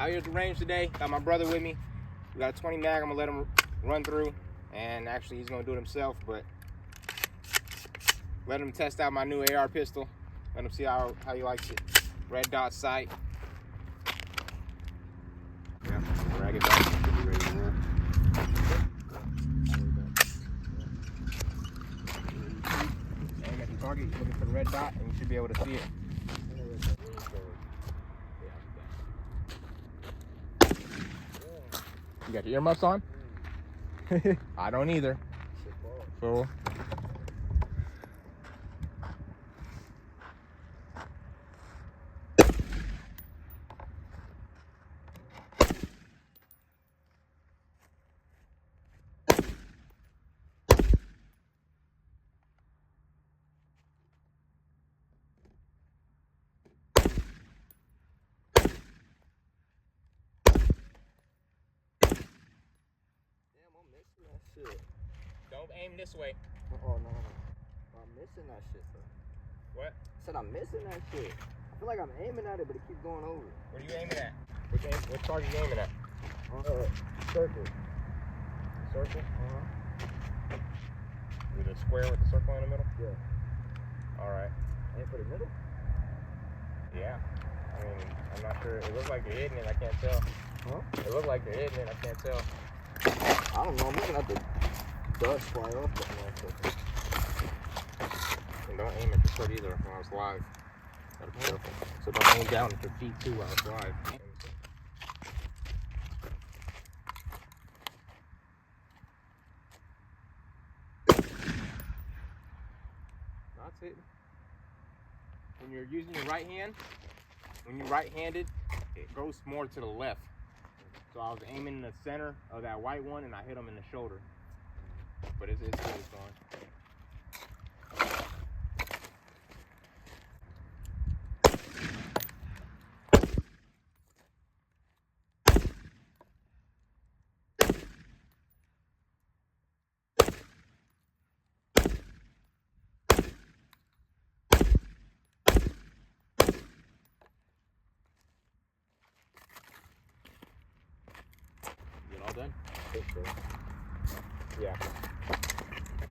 Out here at the range today, got my brother with me. We got a 20 mag, I'm gonna let him run through. And actually he's gonna do it himself, but let him test out my new AR pistol. Let him see how he likes it. Red dot sight. Yeah, drag it back, should be ready to roll. Aim at the target, you're looking for the red dot, and you should be able to see it. You got your earmuffs on? I don't either. Cool. Shit. Don't aim this way. Oh no, I'm missing that shit, bro. What? I said I'm missing that shit. I feel like I'm aiming at it, but it keeps going over. What are you aiming at? What target are you aiming at? Circle. Circle? With a square with a circle in the middle? Yeah. Alright. Aim for the middle? Yeah. I mean, I'm not sure. It looks like they're hitting it, I can't tell. Huh? It looks like they're hitting it, I can't tell. I don't know, I'm looking at the dust fly off that motherfucker. And don't aim at your foot either while it's live. Gotta be careful. So don't aim down at your feet too while it's live. That's it. When you're using your right hand, when you're right-handed, it goes more to the left. So I was aiming in the center of that white one and I hit him in the shoulder. But it's good, it's going. You all done? I think so. Yeah.